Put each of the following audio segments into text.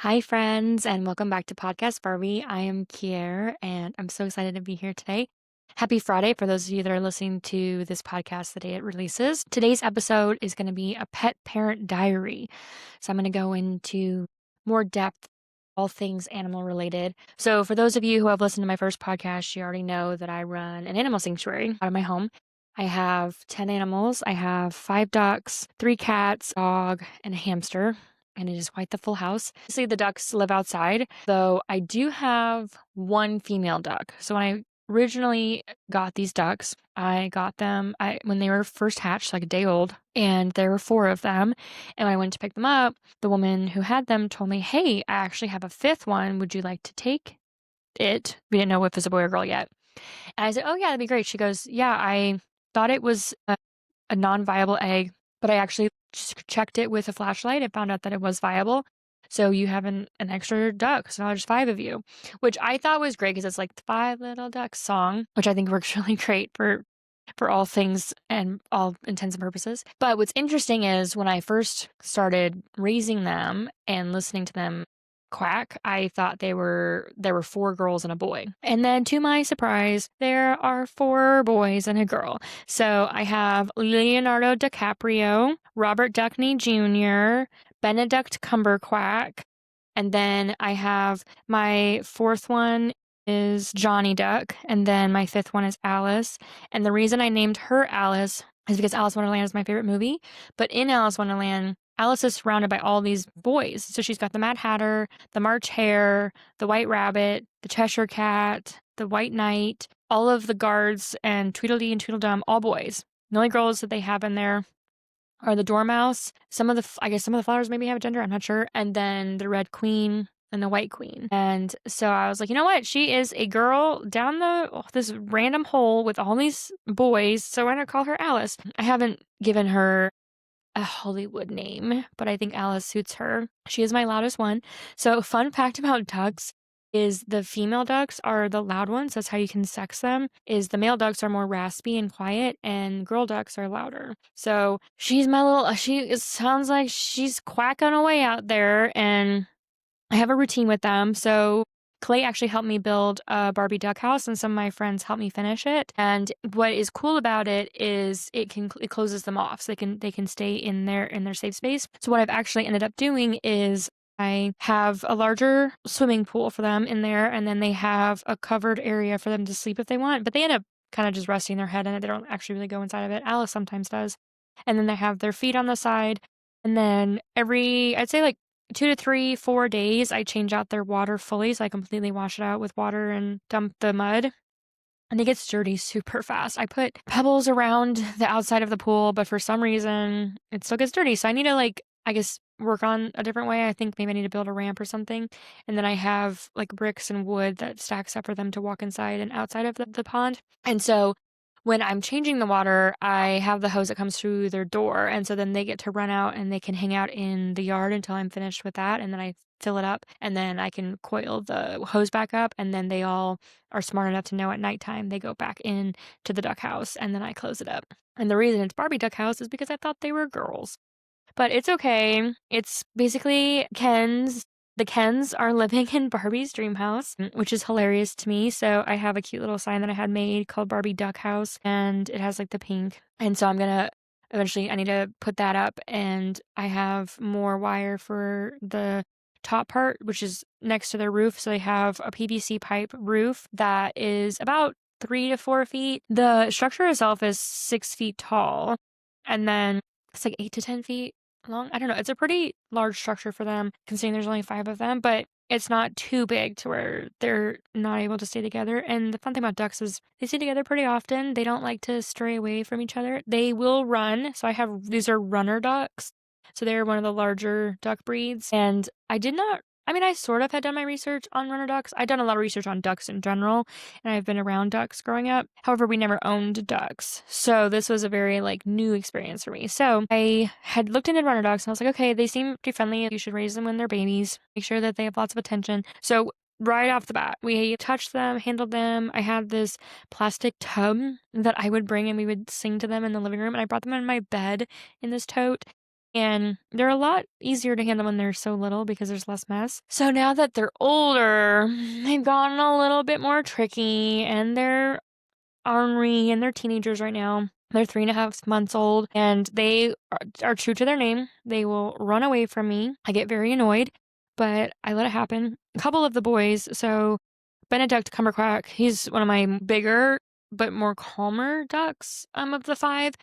Hi, friends, and welcome back to Podcast Barbie. I am Kier, and I'm so excited to be here today. Happy Friday for those of you that are listening to this podcast the day it releases. Today's episode is going to be a pet parent diary. So I'm going to go into more depth, all things animal related. So for those of you who have listened to my first podcast, you already know that I run an animal sanctuary out of my home. I have 10 animals. I have 5 ducks, 3 cats, a dog, and a hamster, and it is quite the full house. Obviously, the ducks live outside, though I do have one female duck. So when I originally got these ducks, I got them when they were first hatched, like a day old, and there were 4 of them. And when I went to pick them up, the woman who had them told me, "Hey, I actually have a 5th one. Would you like to take it?" We didn't know if it was a boy or girl yet. And I said, "Oh, yeah, that'd be great." She goes, "Yeah, I thought it was a non-viable egg, but I actually checked it with a flashlight and found out that it was viable. So you have an extra duck. So now there's 5 of you," which I thought was great because it's like the 5 Little Ducks song, which I think works really great for all things and all intents and purposes. But what's interesting is when I first started raising them and listening to them quack, I thought there were 4 girls and a boy. And then to my surprise, there are 4 boys and a girl. So I have Leonardo DiCaprio, Robert Duckney Jr., Benedict Cumberquack, and then I have my 4th one is Johnny Duck, and then my 5th one is Alice. And the reason I named her Alice is because Alice in Wonderland is my favorite movie. But in Alice in Wonderland, Alice is surrounded by all these boys. So she's got the Mad Hatter, the March Hare, the White Rabbit, the Cheshire Cat, the White Knight, all of the guards, and Tweedledee and Tweedledum, all boys. The only girls that they have in there are the Dormouse. I guess some of the flowers maybe have a gender, I'm not sure. And then the Red Queen and the White Queen. And so I was like, you know what? She is a girl down this random hole with all these boys. So why not call her Alice? I haven't given her a Hollywood name, but I think Alice suits her. She is my loudest one. So fun fact about ducks is the female ducks are the loud ones. That's how you can sex them. Is the male ducks are more raspy and quiet, and girl ducks are louder. So she's my little. It sounds like she's quacking away out there, and I have a routine with them. So Clay actually helped me build a Barbie duck house, and some of my friends helped me finish it. And what is cool about it is it closes them off, so they can stay in their safe space. So what I've actually ended up doing is I have a larger swimming pool for them in there, and then they have a covered area for them to sleep if they want. But they end up kind of just resting their head in it. They don't actually really go inside of it. Alice sometimes does. And then they have their feet on the side. And then I'd say like 2 to 3, 4 days, I change out their water fully. So I completely wash it out with water and dump the mud. And it gets dirty super fast. I put pebbles around the outside of the pool, but for some reason it still gets dirty. So I need to I guess work on a different way. I think maybe I need to build a ramp or something. And then I have like bricks and wood that stacks up for them to walk inside and outside of the pond. And so when I'm changing the water, I have the hose that comes through their door. And so then they get to run out and they can hang out in the yard until I'm finished with that. And then I fill it up and then I can coil the hose back up. And then they all are smart enough to know at nighttime they go back in to the duck house and then I close it up. And the reason it's Barbie duck house is because I thought they were girls. But it's okay. It's basically Ken's. The Kens are living in Barbie's dream house, which is hilarious to me. So I have a cute little sign that I had made called Barbie Duck House, and it has like the pink. And so I need to put that up, and I have more wire for the top part, which is next to their roof. So they have a PVC pipe roof that is about 3 to 4 feet. The structure itself is 6 feet tall, and then it's like 8 to 10 feet long. I don't know. It's a pretty large structure for them, considering there's only 5 of them, but it's not too big to where they're not able to stay together. And the fun thing about ducks is they stay together pretty often. They don't like to stray away from each other. They will run. So these are runner ducks. So they're one of the larger duck breeds. And I sort of had done my research on runner ducks. I'd done a lot of research on ducks in general, and I've been around ducks growing up. However, we never owned ducks. So this was a very new experience for me. So I had looked into runner ducks and I was like, okay, they seem pretty friendly. You should raise them when they're babies. Make sure that they have lots of attention. So right off the bat, we touched them, handled them. I had this plastic tub that I would bring and we would sing to them in the living room. And I brought them in my bed in this tote. And they're a lot easier to handle when they're so little because there's less mess. So now that they're older, they've gotten a little bit more tricky and they're ornery and they're teenagers right now. They're 3.5 months old and they are true to their name. They will run away from me. I get very annoyed, but I let it happen. A couple of the boys, so Benedict Cumbercrack, he's one of my bigger but more calmer ducks of the five.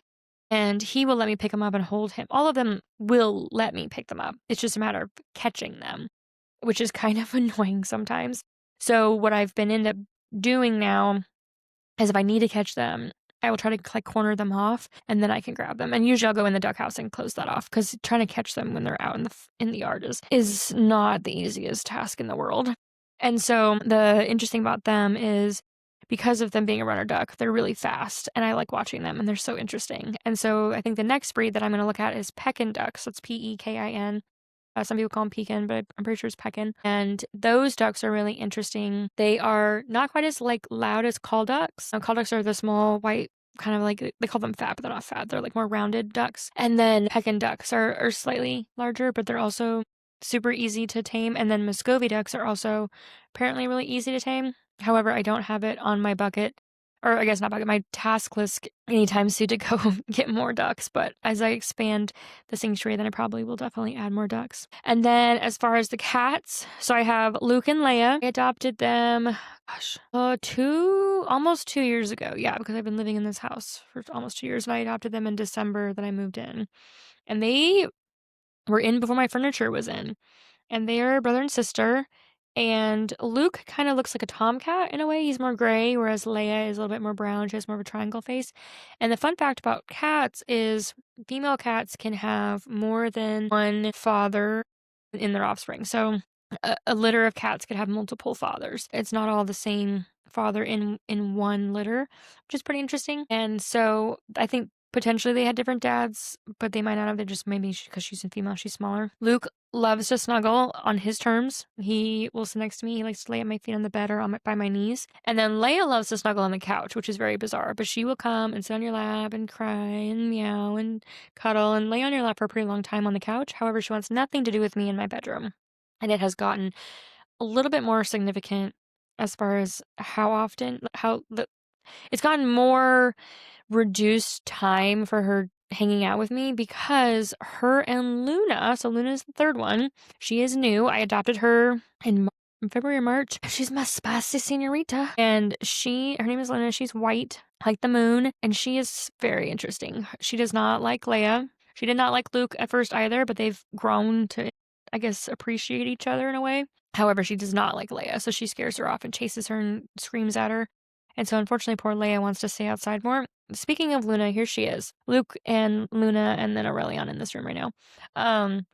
And he will let me pick him up and hold him. All of them will let me pick them up. It's just a matter of catching them, which is kind of annoying sometimes. So what I've been end up doing now is if I need to catch them, I will try to like corner them off and then I can grab them. And usually I'll go in the duck house and close that off because trying to catch them when they're out in the yard is not the easiest task in the world. And so the interesting about them is because of them being a runner duck, they're really fast and I like watching them and they're so interesting. And so I think the next breed that I'm going to look at is Pekin ducks. So it's Pekin. Some people call them pekin, but I'm pretty sure it's pekin. And those ducks are really interesting. They are not quite as like loud as call ducks. Call ducks are the small white kind of like they call them fat, but they're not fat. They're like more rounded ducks. And then pekin ducks are slightly larger, but they're also super easy to tame. And then Muscovy ducks are also apparently really easy to tame. However, I don't have it on my bucket, or I guess not bucket, my task list anytime soon to go get more ducks. But as I expand the sanctuary, then I probably will definitely add more ducks. And then as far as the cats, so I have Luke and Leia. I adopted them, almost 2 years ago. Yeah, because I've been living in this house for almost 2 years, and I adopted them in December that I moved in. And they were in before my furniture was in. And they are brother and sister. And Luke kind of looks like a tomcat in a way. He's more gray, whereas Leia is a little bit more brown. She has more of a triangle face. And the fun fact about cats is female cats can have more than one father in their offspring. So a litter of cats could have multiple fathers. It's not all the same father in one litter, which is pretty interesting. And so I think potentially they had different dads, but they might not have. They're just maybe because she's a female, she's smaller. Luke loves to snuggle on his terms. He will sit next to me. He likes to lay at my feet on the bed or by my knees. And then Leia loves to snuggle on the couch, which is very bizarre. But she will come and sit on your lap and cry and meow and cuddle and lay on your lap for a pretty long time on the couch. However, she wants nothing to do with me in my bedroom. And it has gotten a little bit more significant as far as it's gotten more reduced time for her hanging out with me because her and Luna, so Luna's the third one, she is new. I adopted her in February or March. She's my spicy senorita. And her name is Luna. She's white, like the moon, and she is very interesting. She does not like Leia. She did not like Luke at first either, but they've grown to, I guess, appreciate each other in a way. However, she does not like Leia, so she scares her off and chases her and screams at her. And so unfortunately, poor Leia wants to stay outside more. Speaking of Luna, here she is. Luke and Luna and then Aurelion in this room right now.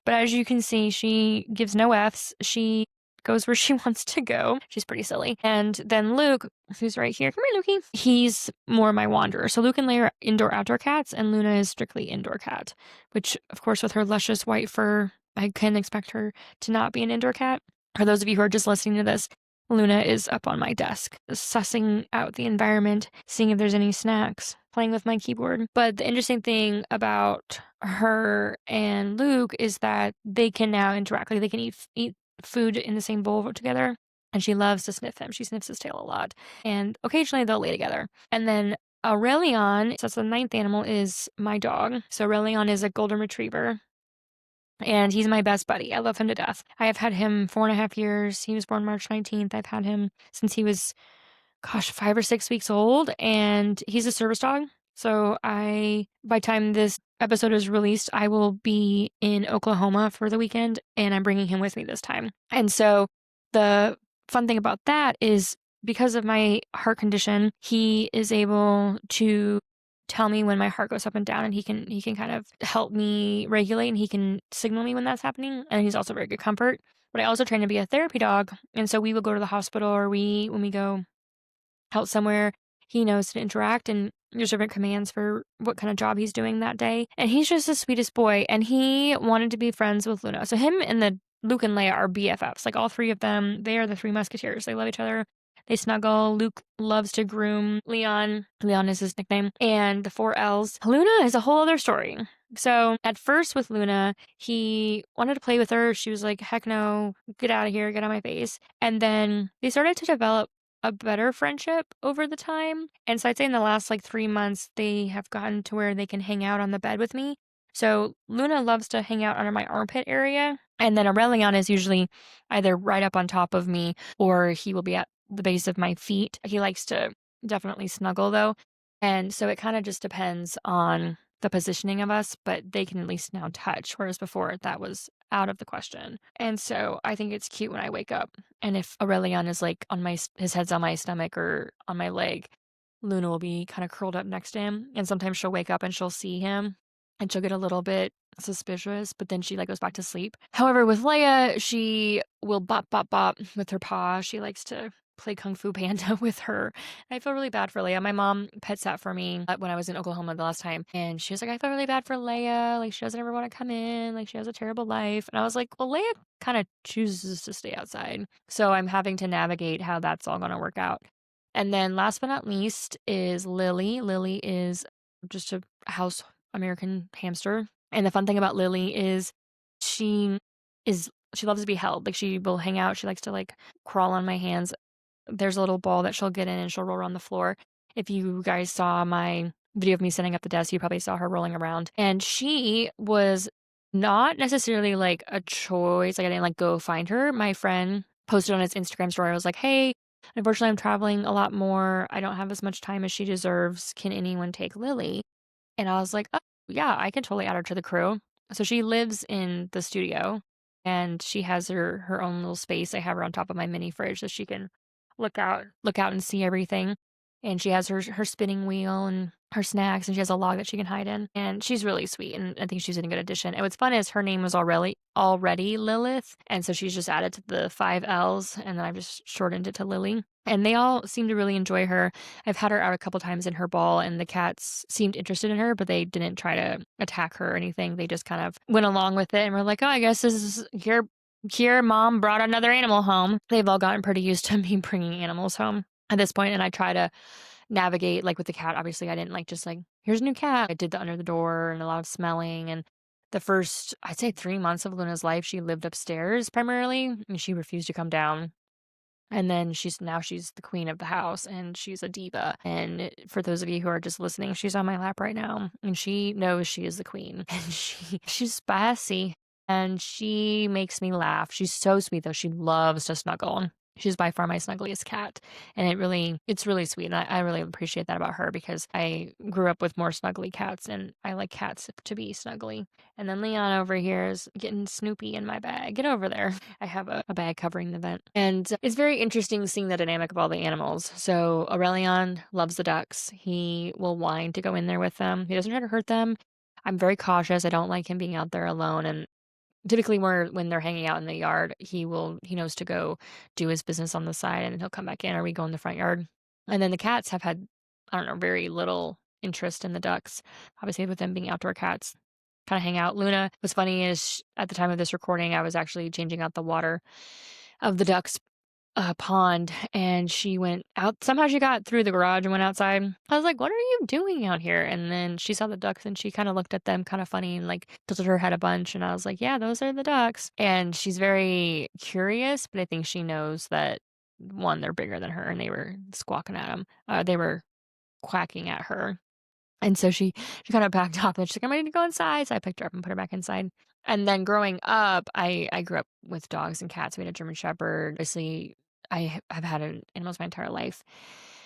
But as you can see, she gives no Fs. She goes where she wants to go. She's pretty silly. And then Luke, who's right here, come here, Lukey. He's more my wanderer. So Luke and Leia are indoor-outdoor cats, and Luna is strictly indoor cat, which, of course, with her luscious white fur, I can expect her to not be an indoor cat. For those of you who are just listening to this, Luna is up on my desk, sussing out the environment, seeing if there's any snacks, playing with my keyboard. But the interesting thing about her and Luke is that they can now interact. Like they can eat food in the same bowl together. And she loves to sniff him. She sniffs his tail a lot. And occasionally they'll lay together. And then Aurelion, so that's the ninth animal, is my dog. So Aurelion is a golden retriever. And he's my best buddy. I love him to death. I have had him 4.5 years. He was born March 19th. I've had him since he was, 5 or 6 weeks old. And he's a service dog. So by time this episode is released, I will be in Oklahoma for the weekend. And I'm bringing him with me this time. And so the fun thing about that is because of my heart condition, he is able to tell me when my heart goes up and down, and he can kind of help me regulate, and he can signal me when that's happening. And he's also very good comfort. But I also train to be a therapy dog, and so we will go to the hospital, or when we go out somewhere, he knows to interact, and there's different commands for what kind of job he's doing that day. And he's just the sweetest boy, and he wanted to be friends with Luna. So him and the Luke and Leia are BFFs. Like all three of them, they are the three musketeers. They love each other. They snuggle. Luke loves to groom Leon. Leon is his nickname. And the 4 L's. Luna is a whole other story. So at first with Luna, he wanted to play with her. She was like, heck no, get out of here, get out of my face. And then they started to develop a better friendship over the time. And so I'd say in the last like 3 months, they have gotten to where they can hang out on the bed with me. So Luna loves to hang out under my armpit area. And then Aurelion is usually either right up on top of me or he will be at the base of my feet. He likes to definitely snuggle though. And so it kind of just depends on the positioning of us, but they can at least now touch, whereas before that was out of the question. And so I think it's cute when I wake up. And if Aurelion is like on his head's on my stomach or on my leg, Luna will be kind of curled up next to him. And sometimes she'll wake up and she'll see him and she'll get a little bit suspicious, but then she like goes back to sleep. However, with Leia, she will bop, bop, bop with her paw. She likes to play Kung Fu Panda with her. And I feel really bad for Leia. My mom pet sat for me when I was in Oklahoma the last time. And she was like, I feel really bad for Leia. Like, she doesn't ever want to come in. Like, she has a terrible life. And I was like, well, Leia kind of chooses to stay outside. So I'm having to navigate how that's all going to work out. And then last but not least is Lily. Lily is just a house American hamster. And the fun thing about Lily is she she loves to be held. Like, she will hang out. She likes to like crawl on my hands. There's a little ball that she'll get in and she'll roll around the floor. If you guys saw my video of me setting up the desk, you probably saw her rolling around. And she was not necessarily like a choice. Like, I didn't like go find her. My friend posted on his Instagram story. I was like, hey, unfortunately, I'm traveling a lot more. I don't have as much time as she deserves. Can anyone take Lily? And I was like, "Oh, yeah, I can totally add her to the crew." So she lives in the studio and she has her own little space. I have her on top of my mini fridge so she can look out and see everything. And she has her spinning wheel and her snacks and she has a log that she can hide in. And she's really sweet and I think she's a good addition. And what's fun is her name was already Lilith. And so she's just added to the 5 L's and then I've just shortened it to Lily. And they all seem to really enjoy her. I've had her out a couple times in her ball, and the cats seemed interested in her, but they didn't try to attack her or anything. They just kind of went along with it and were like, oh, I guess this is here. Mom brought another animal home. They've all gotten pretty used to me bringing animals home at this point, and I try to navigate, like with the cat. Obviously, I didn't like just like, here's a new cat. I did the under the door and a lot of smelling. And the first, I'd say 3 months of Luna's life, she lived upstairs primarily, and she refused to come down. And then she's the queen of the house and she's a diva. And for those of you who are just listening, she's on my lap right now and she knows she is the queen. And she's spicy and she makes me laugh. She's so sweet though. She loves to snuggle. She's by far my snuggliest cat. And it's really sweet. And I really appreciate that about her because I grew up with more snuggly cats and I like cats to be snuggly. And then Leon over here is getting Snoopy in my bag. Get over there. I have a bag covering the vent. And it's very interesting seeing the dynamic of all the animals. So Aurelion loves the ducks. He will whine to go in there with them. He doesn't try to hurt them. I'm very cautious. I don't like him being out there alone. And typically when they're hanging out in the yard, he knows to go do his business on the side and then he'll come back in or we go in the front yard. And then the cats have had, I don't know, very little interest in the ducks. Obviously with them being outdoor cats, kind of hang out. Luna, what's funny is at the time of this recording, I was actually changing out the water of the ducks pond and she went out. Somehow she got through the garage and went outside. I was like, what are you doing out here? And then she saw the ducks and she kind of looked at them kind of funny and like tilted her head a bunch. And I was like, yeah, those are the ducks. And she's very curious, but I think she knows that one, they're bigger than her and they were squawking at them. They were quacking at her. And so she kind of backed off and she's like, I'm ready to go inside. So I picked her up and put her back inside. And then growing up, I grew up with dogs and cats. We had a German Shepherd. Obviously, have had animals my entire life.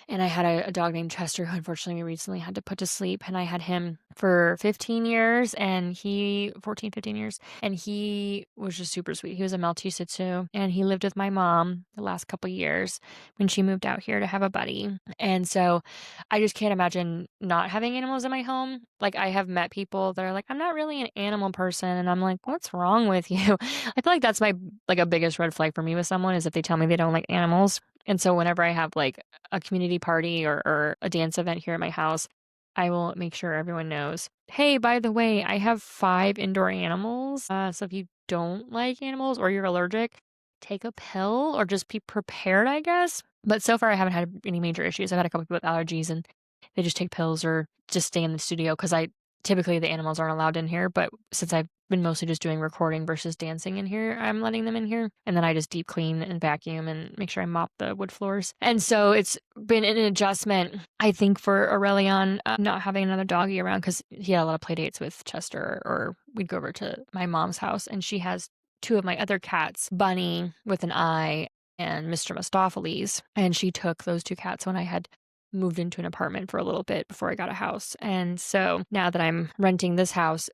And I had a dog named Chester who unfortunately we recently had to put to sleep. And I had him for 15 years and 15 years. And he was just super sweet. He was a Maltese Shih Tzu and he lived with my mom the last couple years when she moved out here to have a buddy. And so I just can't imagine not having animals in my home. Like, I have met people that are like, I'm not really an animal person. And I'm like, what's wrong with you? I feel like that's my, like, a biggest red flag for me with someone is if they tell me they don't like animals. And so whenever I have like a community party or a dance event here at my house, I will make sure everyone knows, hey, by the way, I have 5 indoor animals. So if you don't like animals or you're allergic, take a pill or just be prepared, I guess. But so far, I haven't had any major issues. I've had a couple people with allergies and they just take pills or just stay in the studio because I typically the animals aren't allowed in here, but since I've been mostly just doing recording versus dancing in here, I'm letting them in here. And then I just deep clean and vacuum and make sure I mop the wood floors. And so it's been an adjustment, I think, for Aurelion not having another doggy around because he had a lot of play dates with Chester, or we'd go over to my mom's house and she has two of my other cats, Bunny with an eye and Mr. Mistopheles. And she took those two cats when I had moved into an apartment for a little bit before I got a house. And so now that I'm renting this house,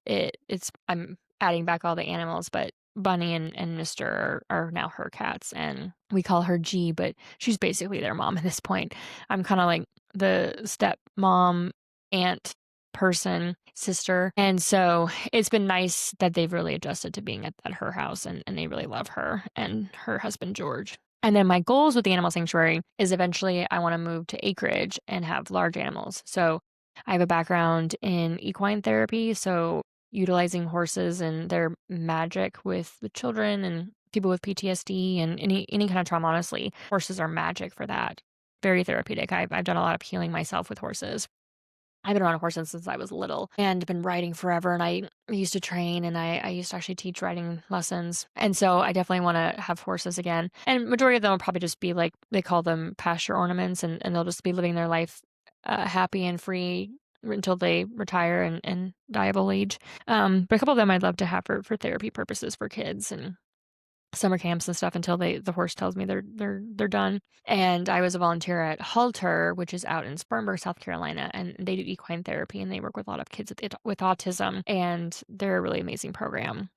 I'm adding back all the animals, but Bunny and Mr. are now her cats, and we call her G, but she's basically their mom at this point. I'm kind of like the step mom, aunt person, sister. And so it's been nice that they've really adjusted to being at her house, and they really love her and her husband, George. And then my goals with the animal sanctuary is eventually I want to move to acreage and have large animals. So I have a background in equine therapy, so utilizing horses and their magic with the children and people with PTSD and any kind of trauma, honestly. Horses are magic for that. Very therapeutic. I've done a lot of healing myself with horses. I've been around horses since I was little and been riding forever. And I used to train, and I used to actually teach riding lessons. And so I definitely want to have horses again. And majority of them will probably just be like, they call them pasture ornaments, and they'll just be living their life happy and free until they retire and die of old age. But a couple of them I'd love to have for therapy purposes for kids and summer camps and stuff until the horse tells me they're done. And I was a volunteer at Halter, which is out in Spartanburg, South Carolina, and they do equine therapy, and they work with a lot of kids with autism, and they're a really amazing program.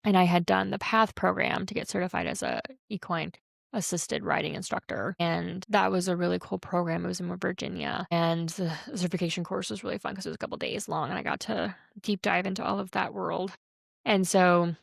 And I had done the PATH program to get certified as a equine assisted riding instructor, and that was a really cool program. It was in Virginia, and the certification course was really fun because it was a couple days long, and I got to deep dive into all of that world. And so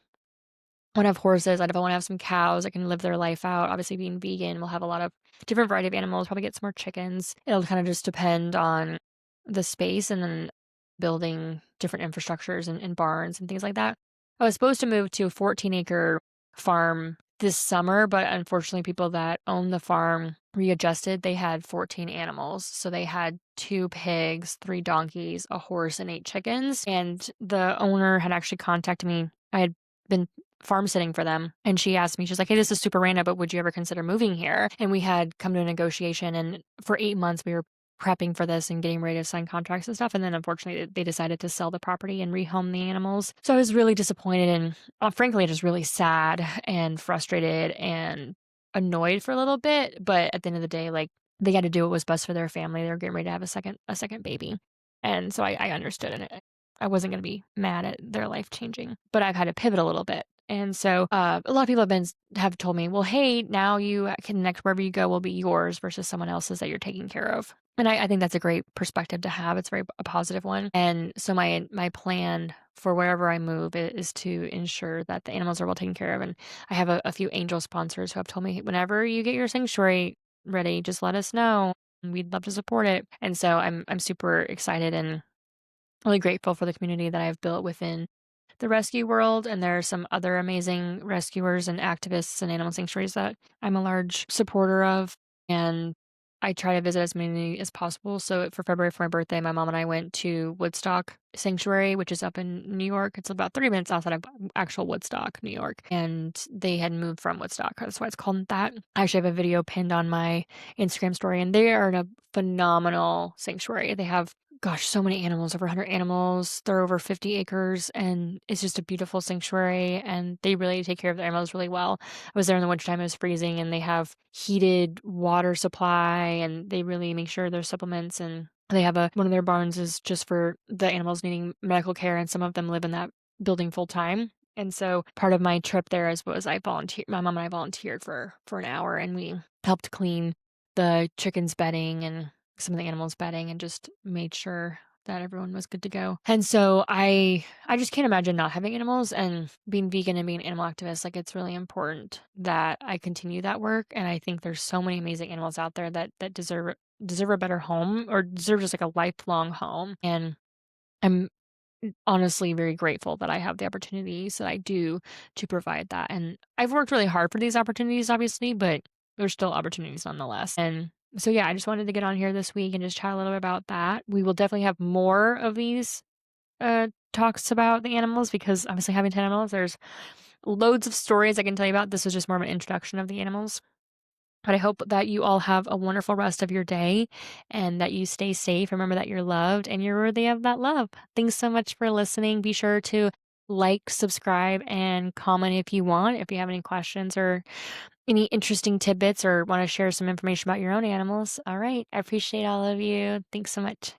I want to have horses. I want to have some cows. I can live their life out. Obviously, being vegan, we'll have a lot of different variety of animals. Probably get some more chickens. It'll kind of just depend on the space, and then building different infrastructures and barns and things like that. I was supposed to move to a 14-acre farm this summer, but unfortunately, people that own the farm readjusted. They had 14 animals. So they had 2 pigs, 3 donkeys, a horse, and 8 chickens. And the owner had actually contacted me. I had been farm sitting for them, and she asked me, she's like, hey, this is super random, but would you ever consider moving here? And we had come to a negotiation, and for 8 months we were prepping for this and getting ready to sign contracts and stuff. And then unfortunately they decided to sell the property and rehome the animals. So I was really disappointed and frankly just really sad and frustrated and annoyed for a little bit. But at the end of the day, like, they had to do what was best for their family. They were getting ready to have a second baby. And so I understood it. I wasn't going to be mad at their life changing, but I've had to pivot a little bit. And so a lot of people have told me, well, hey, now you can next wherever you go will be yours versus someone else's that you're taking care of. And I think that's a great perspective to have. It's a positive one. And so my plan for wherever I move is to ensure that the animals are well taken care of. And I have a few angel sponsors who have told me, whenever you get your sanctuary ready, just let us know. We'd love to support it. And so I'm super excited and really grateful for the community that I've built within the rescue world. And there are some other amazing rescuers and activists and animal sanctuaries that I'm a large supporter of. And I try to visit as many as possible. So for February, for my birthday, my mom and I went to Woodstock Sanctuary, which is up in New York. It's about 30 minutes outside of actual Woodstock, New York. And they had moved from Woodstock. That's why it's called that. I actually have a video pinned on my Instagram story, and they are in a phenomenal sanctuary. They have, gosh, so many animals, over 100 animals. They're over 50 acres, and it's just a beautiful sanctuary, and they really take care of their animals really well. I was there in the wintertime, it was freezing, and they have heated water supply, and they really make sure there's supplements, and they have one of their barns is just for the animals needing medical care, and some of them live in that building full time. And so part of my trip there was my mom and I volunteered for an hour, and we helped clean the chickens' bedding and some of the animals' bedding and just made sure that everyone was good to go. And so I just can't imagine not having animals, and being vegan and being an animal activist. Like, it's really important that I continue that work. And I think there's so many amazing animals out there that deserve a better home, or deserve just like a lifelong home. And I'm honestly very grateful that I have the opportunities that I do to provide that. And I've worked really hard for these opportunities, obviously, but there's still opportunities nonetheless. And so, yeah, I just wanted to get on here this week and just chat a little bit about that. We will definitely have more of these talks about the animals because obviously having 10 animals, there's loads of stories I can tell you about. This was just more of an introduction of the animals. But I hope that you all have a wonderful rest of your day and that you stay safe. Remember that you're loved and you're worthy of that love. Thanks so much for listening. Be sure to like, subscribe, and comment if you want. If you have any questions or any interesting tidbits or want to share some information about your own animals. All right. I appreciate all of you. Thanks so much.